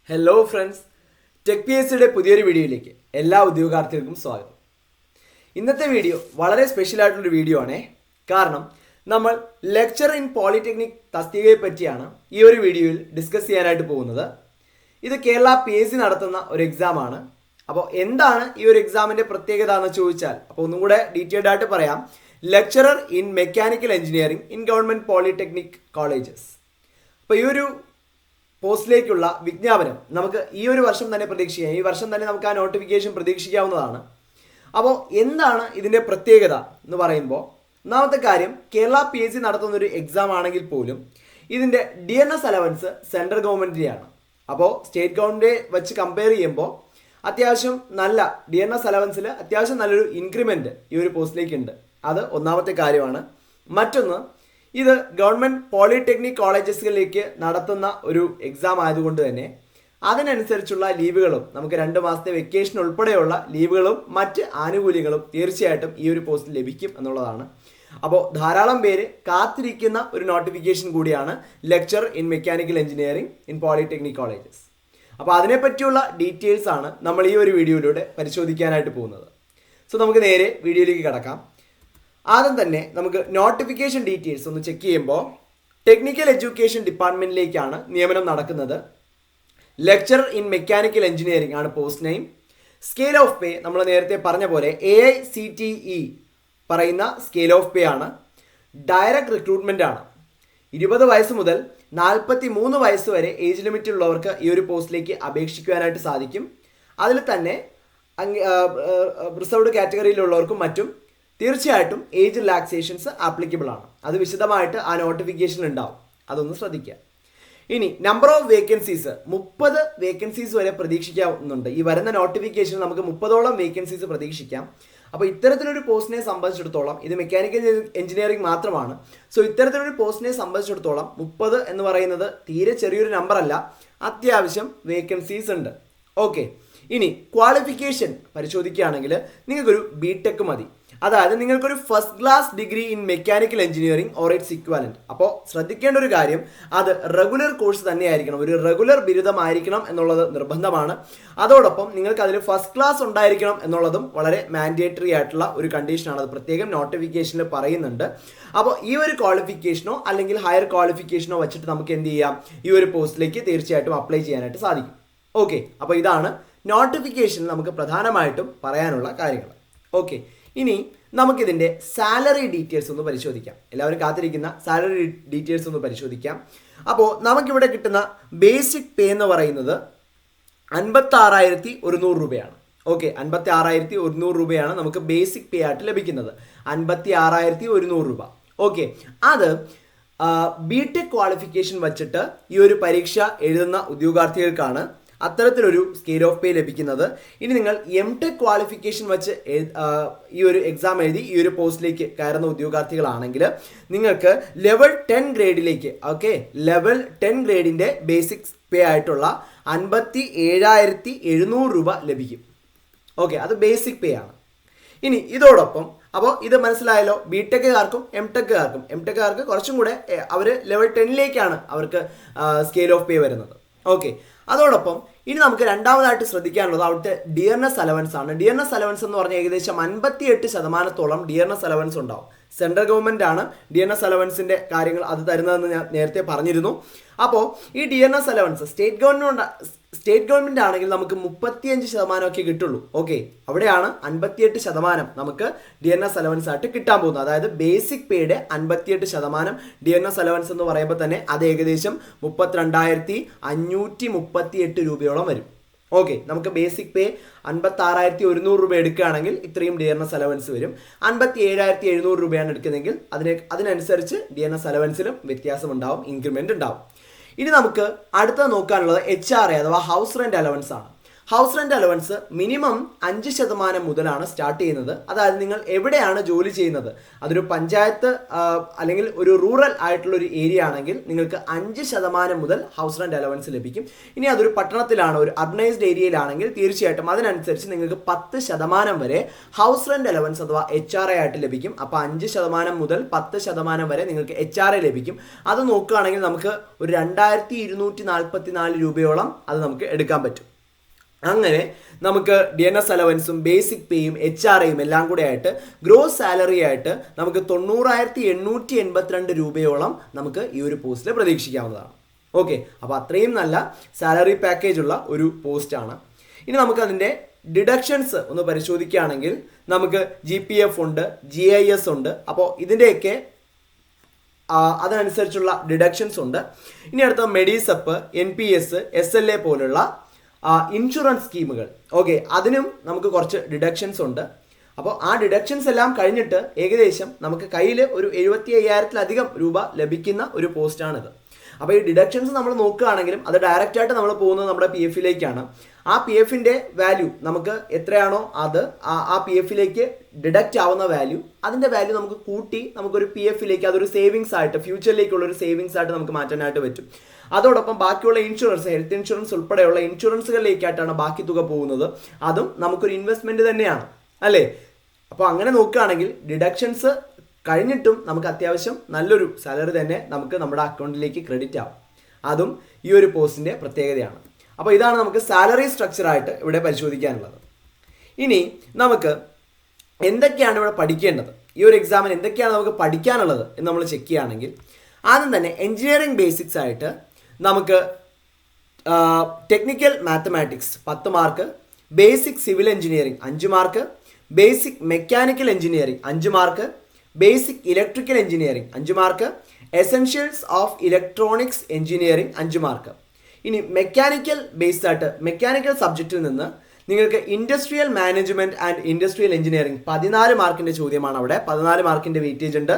Hello friends, tech P S സിയുടെ പുതിയൊരു വീഡിയോയിലേക്ക് എല്ലാ ഉദ്യോഗാർത്ഥികൾക്കും സ്വാഗതം. ഇന്നത്തെ വീഡിയോ വളരെ സ്പെഷ്യൽ ആയിട്ടുള്ളൊരു വീഡിയോ ആണേ. കാരണം നമ്മൾ ലെക്ചർ ഇൻ പോളിടെക്നിക് തസ്തികയെ പറ്റിയാണ് ഈ ഒരു വീഡിയോയിൽ ഡിസ്കസ് ചെയ്യാനായിട്ട് പോകുന്നത്. ഇത് കേരള പി എസ് സി നടത്തുന്ന ഒരു എക്സാമാണ്. അപ്പോൾ എന്താണ് ഈ ഒരു എക്സാമിൻ്റെ പ്രത്യേകത എന്ന് ചോദിച്ചാൽ, അപ്പോൾ ഒന്നും കൂടെ ഡീറ്റെയിൽഡ് ആയിട്ട് പറയാം. Lecturer in mechanical engineering in government polytechnic colleges. അപ്പോൾ ഈ ഒരു പോസ്റ്റിലേക്കുള്ള വിജ്ഞാപനം നമുക്ക് ഈ ഒരു വർഷം തന്നെ പ്രതീക്ഷിക്കാം. ഈ വർഷം തന്നെ നമുക്ക് ആ നോട്ടിഫിക്കേഷൻ പ്രതീക്ഷിക്കാവുന്നതാണ്. അപ്പോൾ എന്താണ് ഇതിൻ്റെ പ്രത്യേകത എന്ന് പറയുമ്പോൾ, ഒന്നാമത്തെ കാര്യം, കേരള പി എസ് സി നടത്തുന്ന ഒരു എക്സാം ആണെങ്കിൽ പോലും ഇതിൻ്റെ DNS അലവൻസ് സെൻട്രൽ ഗവൺമെൻറ്റിൻ്റെയാണ്. അപ്പോൾ സ്റ്റേറ്റ് ഗവൺമെൻറ് വെച്ച് കമ്പയർ ചെയ്യുമ്പോൾ അത്യാവശ്യം നല്ല DNS അലവൻസിൽ അത്യാവശ്യം നല്ലൊരു ഇൻക്രിമെൻറ്റ് ഈ ഒരു പോസ്റ്റിലേക്ക് ഉണ്ട്. അത് ഒന്നാമത്തെ കാര്യമാണ്. മറ്റൊന്ന്, ഇത് ഗവൺമെൻറ് പോളിടെക്നിക് കോളേജസുകളിലേക്ക് നടത്തുന്ന ഒരു എക്സാം ആയതുകൊണ്ട് തന്നെ അതിനനുസരിച്ചുള്ള ലീവുകളും, നമുക്ക് 2 മാസത്തെ വെക്കേഷൻ ഉൾപ്പെടെയുള്ള ലീവുകളും മറ്റ് ആനുകൂല്യങ്ങളും തീർച്ചയായിട്ടും ഈ ഒരു പോസ്റ്റിൽ ലഭിക്കും എന്നുള്ളതാണ്. അപ്പോൾ ധാരാളം പേര് കാത്തിരിക്കുന്ന ഒരു നോട്ടിഫിക്കേഷൻ കൂടിയാണ് lecture in mechanical engineering in polytechnic colleges. അപ്പോൾ അതിനെപ്പറ്റിയുള്ള ഡീറ്റെയിൽസ് ആണ് നമ്മൾ ഈ ഒരു വീഡിയോയിലൂടെ പരിശോധിക്കാനായിട്ട് പോകുന്നത്. സോ നമുക്ക് നേരെ വീഡിയോയിലേക്ക് കടക്കാം. ആദ്യം തന്നെ നമുക്ക് നോട്ടിഫിക്കേഷൻ ഡീറ്റെയിൽസ് ഒന്ന് ചെക്ക് ചെയ്യുമ്പോൾ, ടെക്നിക്കൽ എഡ്യൂക്കേഷൻ ഡിപ്പാർട്ട്മെൻറ്റിലേക്കാണ് നിയമനം നടക്കുന്നത്. ലെക്ചർ ഇൻ മെക്കാനിക്കൽ എഞ്ചിനീയറിംഗ് ആണ് post name. Scale of pay നമ്മൾ നേരത്തെ പറഞ്ഞ പോലെ AICTE പറയുന്ന സ്കെയിൽ ഓഫ് പേ ആണ്. ഡയറക്റ്റ് റിക്രൂട്ട്മെൻ്റ് ആണ്. 20 വയസ്സ് മുതൽ 43 വയസ്സ് വരെ ഏജ് ലിമിറ്റ് ഉള്ളവർക്ക് ഈ ഒരു പോസ്റ്റിലേക്ക് അപേക്ഷിക്കുവാനായിട്ട് സാധിക്കും. അതിൽ തന്നെ റിസർവ്ഡ് കാറ്റഗറിയിലുള്ളവർക്കും മറ്റും തീർച്ചയായിട്ടും ഏജ് റിലാക്സേഷൻസ് ആപ്ലിക്കബിൾ ആണ്. അത് വിശദമായിട്ട് ആ നോട്ടിഫിക്കേഷൻ ഉണ്ടാവും, അതൊന്ന് ശ്രദ്ധിക്കുക. ഇനി നമ്പർ ഓഫ് വേക്കൻസീസ് 30 വേക്കൻസീസ് വരെ പ്രതീക്ഷിക്കാവുന്നുണ്ട്. ഈ വരുന്ന നോട്ടിഫിക്കേഷൻ നമുക്ക് 30ഓളം വേക്കൻസീസ് പ്രതീക്ഷിക്കാം. അപ്പോൾ ഇത്തരത്തിലൊരു പോസ്റ്റിനെ സംബന്ധിച്ചിടത്തോളം ഇത് മെക്കാനിക്കൽ എഞ്ചിനീയറിംഗ് മാത്രമാണ്. സോ ഇത്തരത്തിലൊരു പോസ്റ്റിനെ സംബന്ധിച്ചിടത്തോളം 30 എന്ന് പറയുന്നത് തീരെ ചെറിയൊരു നമ്പർ അല്ല, അത്യാവശ്യം വേക്കൻസീസ് ഉണ്ട്. ഓക്കെ, ഇനി ക്വാളിഫിക്കേഷൻ പരിശോധിക്കുകയാണെങ്കിൽ നിങ്ങൾക്കൊരു BTech മതി. അതായത് നിങ്ങൾക്കൊരു first class degree in mechanical engineering or it's equivalent. അപ്പോൾ ശ്രദ്ധിക്കേണ്ട ഒരു കാര്യം, അത് റെഗുലർ കോഴ്സ് തന്നെയായിരിക്കണം, ഒരു റെഗുലർ ബിരുദമായിരിക്കണം എന്നുള്ളത് നിർബന്ധമാണ്. അതോടൊപ്പം നിങ്ങൾക്ക് അതിൽ ഫസ്റ്റ് ക്ലാസ് ഉണ്ടായിരിക്കണം എന്നുള്ളതും വളരെ മാൻഡേറ്ററി ആയിട്ടുള്ള ഒരു കണ്ടീഷനാണ്. അത് പ്രത്യേകം നോട്ടിഫിക്കേഷനിൽ പറയുന്നുണ്ട്. അപ്പോൾ ഈ ഒരു ക്വാളിഫിക്കേഷനോ അല്ലെങ്കിൽ ഹയർ ക്വാളിഫിക്കേഷനോ വെച്ചിട്ട് നമുക്ക് എന്ത് ചെയ്യാം, ഈ ഒരു പോസ്റ്റിലേക്ക് തീർച്ചയായിട്ടും അപ്ലൈ ചെയ്യാനായിട്ട് സാധിക്കും. ഓക്കെ, അപ്പോൾ ഇതാണ് നോട്ടിഫിക്കേഷനിൽ നമുക്ക് പ്രധാനമായിട്ടും പറയാനുള്ള കാര്യങ്ങൾ. ഓക്കെ, ഇനി നമുക്കിതിൻ്റെ സാലറി ഡീറ്റെയിൽസ് ഒന്ന് പരിശോധിക്കാം. എല്ലാവരും കാത്തിരിക്കുന്ന സാലറി ഡീറ്റെയിൽസ് ഒന്ന് പരിശോധിക്കാം. അപ്പോൾ നമുക്കിവിടെ കിട്ടുന്ന ബേസിക് പേ എന്ന് പറയുന്നത് 56,100 രൂപയാണ്. ഓക്കെ, 56,100 രൂപയാണ് നമുക്ക് ബേസിക് പേ ആയിട്ട് ലഭിക്കുന്നത്. 56,100 രൂപ. ഓക്കെ, അത് BTech ക്വാളിഫിക്കേഷൻ വച്ചിട്ട് ഈ ഒരു പരീക്ഷ എഴുതുന്ന ഉദ്യോഗാർത്ഥികൾക്കാണ് അത്തരത്തിലൊരു സ്കെയിൽ ഓഫ് പേ ലഭിക്കുന്നത്. ഇനി നിങ്ങൾ MTech ക്വാളിഫിക്കേഷൻ വെച്ച് ഈ ഒരു എക്സാം എഴുതി ഈ ഒരു പോസ്റ്റിലേക്ക് കയറുന്ന ഉദ്യോഗാർത്ഥികളാണെങ്കിൽ നിങ്ങൾക്ക് ലെവൽ 10 ഗ്രേഡിലേക്ക്, ഓക്കെ, ലെവൽ 10 ഗ്രേഡിൻ്റെ ബേസിക് പേ ആയിട്ടുള്ള 57,700 രൂപ ലഭിക്കും. ഓക്കെ, അത് ബേസിക് പേ ആണ്. ഇനി ഇതോടൊപ്പം, അപ്പോൾ ഇത് മനസ്സിലായല്ലോ, BTechകാർക്കും MTechകാർക്ക് കുറച്ചും കൂടെ അവർ ലെവൽ 10ലേക്കാണ് അവർക്ക് സ്കെയിൽ ഓഫ് പേ വരുന്നത്. ഓക്കെ, അതോടൊപ്പം ഇനി നമുക്ക് രണ്ടാമതായിട്ട് ശ്രദ്ധിക്കാനുള്ളത് അവിടുത്തെ DNS അലവൻസ് ആണ്. DNS അലവൻസ് എന്ന് പറഞ്ഞാൽ ഏകദേശം 58% DNS അലവൻസ് ഉണ്ടാവും. സെൻട്രൽ ഗവൺമെൻറ് ആണ് DNS അലവൻസിൻ്റെ കാര്യങ്ങൾ അത് തരുന്നതെന്ന് ഞാൻ നേരത്തെ പറഞ്ഞിരുന്നു. അപ്പോൾ ഈ DNS അലവൻസ് സ്റ്റേറ്റ് ഗവൺമെൻറ് ആണെങ്കിൽ നമുക്ക് 35% കിട്ടുള്ളൂ. ഓക്കെ, അവിടെയാണ് 58% നമുക്ക് DNS അലവൻസ് ആയിട്ട് കിട്ടാൻ പോകുന്നത്. അതായത് ബേസിക് പേയുടെ 58% DNS അലവൻസ് എന്ന് പറയുമ്പോൾ തന്നെ അത് ഏകദേശം 32,538 രൂപയോളം വരും. ഓക്കെ, നമുക്ക് ബേസിക് പേ 56,100 രൂപ എടുക്കുകയാണെങ്കിൽ ഇത്രയും DNS അലവൻസ് വരും. 57,700 രൂപയാണ് എടുക്കുന്നതെങ്കിൽ അതിനനുസരിച്ച് DNS അലവൻസിലും വ്യത്യാസം ഉണ്ടാവും, ഇൻക്രിമെൻ്റ് ഉണ്ടാവും. ഇനി നമുക്ക് അടുത്ത നോക്കാനുള്ളത് HRA അഥവാ ഹൗസ് റെന്റ് അലവൻസ് ആണ്. ഹൗസ് റെന്റ് അലവൻസ് മിനിമം 5% മുതലാണ് സ്റ്റാർട്ട് ചെയ്യുന്നത്. അതായത് നിങ്ങൾ എവിടെയാണ് ജോലി ചെയ്യുന്നത്, അതൊരു പഞ്ചായത്ത് അല്ലെങ്കിൽ ഒരു റൂറൽ ആയിട്ടുള്ള ഒരു ഏരിയ ആണെങ്കിൽ നിങ്ങൾക്ക് 5% മുതൽ ഹൗസ് റെന്റ് അലവൻസ് ലഭിക്കും. ഇനി അതൊരു പട്ടണത്തിലാണ്, ഒരു അർബനൈസ്ഡ് ഏരിയയിലാണെങ്കിൽ തീർച്ചയായിട്ടും അതിനനുസരിച്ച് നിങ്ങൾക്ക് 10% വരെ ഹൗസ് റെന്റ് അലവൻസ് അഥവാ HRA ആയിട്ട് ലഭിക്കും. അപ്പോൾ 5% മുതൽ 10% വരെ നിങ്ങൾക്ക് HRA ലഭിക്കും. അത് നോക്കുകയാണെങ്കിൽ നമുക്ക് ഒരു 2244 രൂപയോളം അത് നമുക്ക് എടുക്കാൻ പറ്റും. അങ്ങനെ നമുക്ക് DNS അലവൻസും ബേസിക് പേയും HRAയും എല്ലാം കൂടെ ആയിട്ട് ഗ്രോസ് സാലറി ആയിട്ട് നമുക്ക് 90,882 രൂപയോളം നമുക്ക് ഈ ഒരു പോസ്റ്റിൽ പ്രതീക്ഷിക്കാവുന്നതാണ്. ഓക്കെ, അപ്പോൾ അത്രയും നല്ല സാലറി പാക്കേജ് ഉള്ള ഒരു പോസ്റ്റാണ്. ഇനി നമുക്ക് അതിൻ്റെ ഡിഡക്ഷൻസ് ഒന്ന് പരിശോധിക്കുകയാണെങ്കിൽ നമുക്ക് GPF ഉണ്ട്, GIS ഉണ്ട്. അപ്പോൾ ഇതിൻ്റെയൊക്കെ അതനുസരിച്ചുള്ള ഡിഡക്ഷൻസ് ഉണ്ട്. ഇനി അടുത്ത മെഡിസെപ്പ്, NPS, SLA പോലുള്ള ഇൻഷുറൻസ് സ്കീമുകൾ. ഓക്കെ, അതിനും നമുക്ക് കുറച്ച് ഡിഡക്ഷൻസ് ഉണ്ട്. അപ്പോൾ ആ ഡിഡക്ഷൻസ് എല്ലാം കഴിഞ്ഞിട്ട് ഏകദേശം നമുക്ക് കയ്യിൽ ഒരു 75,000-ലധികം രൂപ ലഭിക്കുന്ന ഒരു പോസ്റ്റാണിത്. അപ്പോൾ ഈ ഡിഡക്ഷൻസ് നമ്മൾ നോക്കുകയാണെങ്കിലും അത് ഡയറക്റ്റായിട്ട് നമ്മൾ പോകുന്നത് നമ്മുടെ PF-ലേക്കാണ്. ആ PF-ന്റെ വാല്യൂ നമുക്ക് എത്രയാണോ അത് ആ PF-ലേക്ക് ഡിഡക്റ്റ് ആവുന്ന വാല്യൂ, അതിൻ്റെ വാല്യൂ നമുക്ക് കൂട്ടി നമുക്കൊരു PF-ലേക്ക് അതൊരു സേവിങ്സ് ആയിട്ട്, ഫ്യൂച്ചറിലേക്കുള്ള ഒരു സേവിങ്സ് ആയിട്ട് നമുക്ക് മാറ്റാനായിട്ട് പറ്റും. അതോടൊപ്പം ബാക്കിയുള്ള ഇൻഷുറൻസ്, ഹെൽത്ത് ഇൻഷുറൻസ് ഉൾപ്പെടെയുള്ള ഇൻഷുറൻസുകളിലേക്കായിട്ടാണ് ബാക്കി തുക പോകുന്നത്. അതും നമുക്കൊരു ഇൻവെസ്റ്റ്മെന്റ് തന്നെയാണ്, അല്ലേ? അപ്പോൾ അങ്ങനെ നോക്കുകയാണെങ്കിൽ ഡിഡക്ഷൻസ് കഴിഞ്ഞിട്ടും നമുക്ക് അത്യാവശ്യം നല്ലൊരു സാലറി തന്നെ നമുക്ക് നമ്മുടെ അക്കൗണ്ടിലേക്ക് ക്രെഡിറ്റ് ആവും. അതും ഈ ഒരു പോസ്റ്റിൻ്റെ പ്രത്യേകതയാണ്. അപ്പോൾ ഇതാണ് നമുക്ക് സാലറി സ്ട്രക്ചറായിട്ട് ഇവിടെ പരിശോധിക്കാനുള്ളത്. ഇനി നമുക്ക് എന്തൊക്കെയാണ് ഇവിടെ പഠിക്കേണ്ടത്, ഈ ഒരു എക്സാമിന് എന്തൊക്കെയാണ് നമുക്ക് പഠിക്കാനുള്ളത് എന്ന് നമ്മൾ ചെക്ക് ചെയ്യുകയാണെങ്കിൽ ആദ്യം തന്നെ എഞ്ചിനീയറിംഗ് ബേസിക്സ് ആയിട്ട് നമുക്ക് technical mathematics 10 mark, basic civil engineering 5 mark, basic mechanical engineering 5 mark, basic electrical engineering 5 mark, essentials of electronics engineering 5 mark. ഇനി മെക്കാനിക്കൽ ബേസ്ഡ് ആയിട്ട് മെക്കാനിക്കൽ സബ്ജക്റ്റിൽ നിന്ന് നിങ്ങൾക്ക് industrial management and industrial engineering 14 മാർക്കിന്റെ ചോദ്യമാണ് അവിടെ. 14 മാർക്കിന്റെ വെയിറ്റേജ് ഉണ്ട്.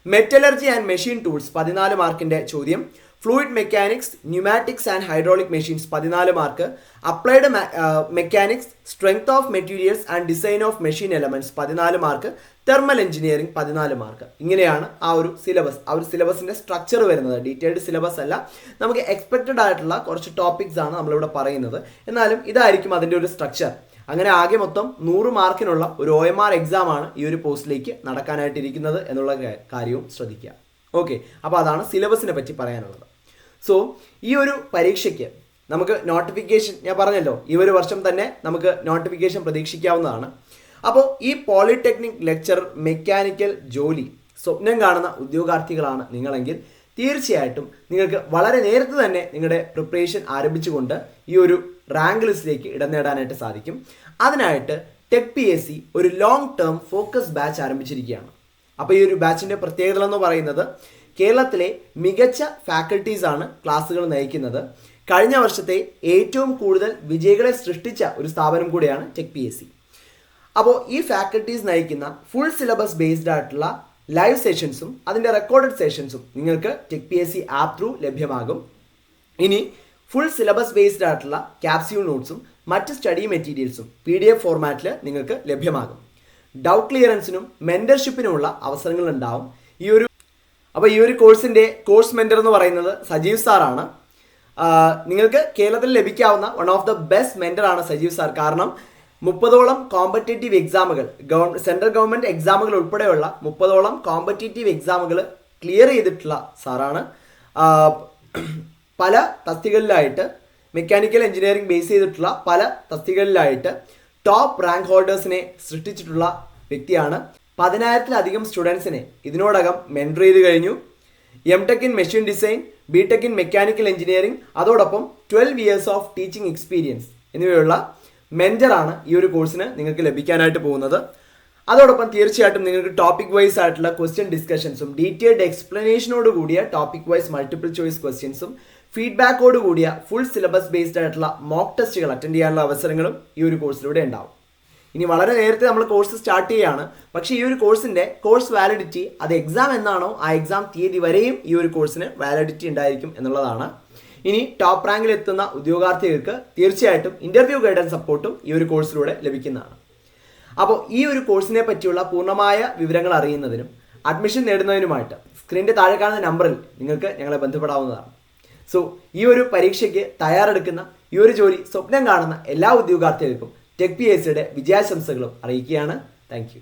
മെറ്റലർജി ആൻഡ് മെഷീൻ ടൂൾസ് 14 മാർക്കിന്റെ ചോദ്യം. Fluid mechanics, pneumatics and hydraulic machines 14 mark. Applied mechanics, strength of materials and design of machine elements 14 mark. Thermal engineering 14 mark. ഇങ്ങനെയാണ് ആ ഒരു സിലബസിന്റെ സ്ട്രക്ചർ വരുന്നത്. ഡീറ്റെയിൽഡ് സിലബസ് അല്ല, നമുക്ക് എക്സ്പെക്റ്റഡ് ആയിട്ടുള്ള കുറച്ച് ടോപ്പിക്സ് ആണ് നമ്മളിവിടെ പറയുന്നത്. എന്നാലും ഇതായിരിക്കും അതിൻ്റെ ഒരു സ്ട്രക്ചർ. അങ്ങനെ ആകെ മൊത്തം 100 മാർക്കിനുള്ള ഒരു OMR എക്സാം ആണ് ഈ ഒരു പോസ്റ്റിലേക്ക് നടക്കാനായിട്ടിരിക്കുന്നത് എന്നുള്ള കാര്യവും ശ്രദ്ധിക്കുക. ഓക്കെ, അപ്പോൾ അതാണ് സിലബസിനെ പറ്റി പറയാനുള്ളത്. സോ ഈ ഒരു പരീക്ഷയ്ക്ക് നമുക്ക് നോട്ടിഫിക്കേഷൻ ഞാൻ പറഞ്ഞല്ലോ, ഈ ഒരു വർഷം തന്നെ നമുക്ക് നോട്ടിഫിക്കേഷൻ പ്രതീക്ഷിക്കാവുന്നതാണ്. അപ്പോൾ ഈ പോളിടെക്നിക് ലെക്ചറർ മെക്കാനിക്കൽ ജോലി സ്വപ്നം കാണുന്ന ഉദ്യോഗാർത്ഥികളാണ് നിങ്ങളെങ്കിൽ തീർച്ചയായിട്ടും നിങ്ങൾക്ക് വളരെ നേരത്തെ തന്നെ നിങ്ങളുടെ പ്രിപ്പറേഷൻ ആരംഭിച്ചുകൊണ്ട് ഈ ഒരു റാങ്ക് ലിസ്റ്റിലേക്ക് ഇടം നേടാനായിട്ട് സാധിക്കും. അതിനായിട്ട് ടെക് PSC ഒരു ലോങ് ടേം ഫോക്കസ് ബാച്ച് ആരംഭിച്ചിരിക്കുകയാണ്. അപ്പോൾ ഈ ഒരു ബാച്ചിൻ്റെ പ്രത്യേകത എന്ന് പറയുന്നത് കേരളത്തിലെ മികച്ച ഫാക്കൽറ്റീസ് ആണ് ക്ലാസ്സുകൾ നയിക്കുന്നത്. കഴിഞ്ഞ വർഷത്തെ ഏറ്റവും കൂടുതൽ വിജയികളെ സൃഷ്ടിച്ച ഒരു സ്ഥാപനം കൂടിയാണ് ടെക് PSC. അപ്പോൾ ഈ ഫാക്കൽറ്റീസ് നയിക്കുന്ന ഫുൾ സിലബസ് ബേസ്ഡ് ആയിട്ടുള്ള ലൈവ് സെഷൻസും അതിൻ്റെ റെക്കോർഡഡ് സെഷൻസും നിങ്ങൾക്ക് ടെക് PSC ആപ്പ് ത്രൂ ലഭ്യമാകും. ഇനി ഫുൾ സിലബസ് ബേസ്ഡ് ആയിട്ടുള്ള ക്യാപ്സ്യൂൾ നോട്ട്സും മറ്റ് സ്റ്റഡി മെറ്റീരിയൽസും PDF ഫോർമാറ്റിൽ നിങ്ങൾക്ക് ലഭ്യമാകും. ഡൗട്ട് ക്ലിയറൻസിനും മെൻറ്റർഷിപ്പിനുമുള്ള അവസരങ്ങൾ ഉണ്ടാവും. ഈ ഒരു കോഴ്സിൻ്റെ കോഴ്സ് മെൻറ്റർ എന്ന് പറയുന്നത് സജീവ് സാറാണ്. നിങ്ങൾക്ക് കേരളത്തിൽ ലഭിക്കാവുന്ന വൺ ഓഫ് ദ ബെസ്റ്റ് മെൻറ്ററാണ് സജീവ് സാർ. കാരണം 30ഓളം കോമ്പറ്റേറ്റീവ് എക്സാമുകൾ, സെൻട്രൽ ഗവൺമെൻറ് എക്സാമുകൾ ഉൾപ്പെടെയുള്ള 30ഓളം കോമ്പറ്റേറ്റീവ് എക്സാമുകൾ ക്ലിയർ ചെയ്തിട്ടുള്ള സാറാണ്. പല തസ്തികകളിലായിട്ട് മെക്കാനിക്കൽ എഞ്ചിനീയറിംഗ് ബേസ് ചെയ്തിട്ടുള്ള പല തസ്തികകളിലായിട്ട് ടോപ്പ് റാങ്ക് ഹോൾഡേഴ്സിനെ സൃഷ്ടിച്ചിട്ടുള്ള വ്യക്തിയാണ്. 10,000-ലധികം സ്റ്റുഡൻസിനെ ഇതിനോടകം മെൻറ്റർ ചെയ്ത് കഴിഞ്ഞു. M.Tech in machine design, B.Tech in mechanical engineering, അതോടൊപ്പം 12 years ഓഫ് ടീച്ചിങ് എക്സ്പീരിയൻസ് എന്നിവയുള്ള മെൻറ്ററാണ് ഈ ഒരു കോഴ്സിന് നിങ്ങൾക്ക് ലഭിക്കാനായിട്ട് പോകുന്നത്. അതോടൊപ്പം തീർച്ചയായിട്ടും നിങ്ങൾക്ക് ടോപ്പിക് വൈസ് ആയിട്ടുള്ള ക്വസ്റ്റ്യൻ ഡിസ്കഷൻസും ഡീറ്റെയിൽഡ് എക്സ്പ്ലനേഷനോട് കൂടിയ ടോപ്പിക് വൈസ് മൾട്ടിപ്പിൾ ചോയ്സ് ക്വസ്റ്റ്യൻസും ഫീഡ്ബാക്കോട് കൂടിയ ഫുൾ സിലബസ് ബേസ്ഡ് ആയിട്ടുള്ള മോക്ക് ടെസ്റ്റുകൾ അറ്റൻഡ് ചെയ്യാനുള്ള അവസരങ്ങളും ഈ ഒരു കോഴ്സിലൂടെ ഉണ്ടാവും. ഇനി വളരെ നേരത്തെ നമ്മൾ കോഴ്സ് സ്റ്റാർട്ട് ചെയ്യുകയാണ്. പക്ഷേ ഈ ഒരു കോഴ്സിൻ്റെ കോഴ്സ് വാലിഡിറ്റി അത് എക്സാം എന്നാണോ ആ എക്സാം തീയതി വരെയും ഈ ഒരു കോഴ്സിന് വാലിഡിറ്റി ഉണ്ടായിരിക്കും എന്നുള്ളതാണ്. ഇനി ടോപ്പ് റാങ്കിൽ എത്തുന്ന ഉദ്യോഗാർത്ഥികൾക്ക് തീർച്ചയായിട്ടും ഇൻ്റർവ്യൂ ഗൈഡൻസ് സപ്പോർട്ടും ഈ ഒരു കോഴ്സിലൂടെ ലഭിക്കുന്നതാണ്. അപ്പോൾ ഈ ഒരു കോഴ്സിനെ പറ്റിയുള്ള പൂർണ്ണമായ വിവരങ്ങൾ അറിയുന്നതിനും അഡ്മിഷൻ നേടുന്നതിനുമായിട്ട് സ്ക്രീനിൻ്റെ താഴെ കാണുന്ന നമ്പറിൽ നിങ്ങൾക്ക് ഞങ്ങളെ ബന്ധപ്പെടാവുന്നതാണ്. സോ ഈ ഒരു പരീക്ഷയ്ക്ക് തയ്യാറെടുക്കുന്ന, ഈ ഒരു ജോലി സ്വപ്നം കാണുന്ന എല്ലാ ഉദ്യോഗാർത്ഥികൾക്കും ടെക് PSCയുടെ വിജയാശംസകളും അറിയിക്കുകയാണ്. Thank you.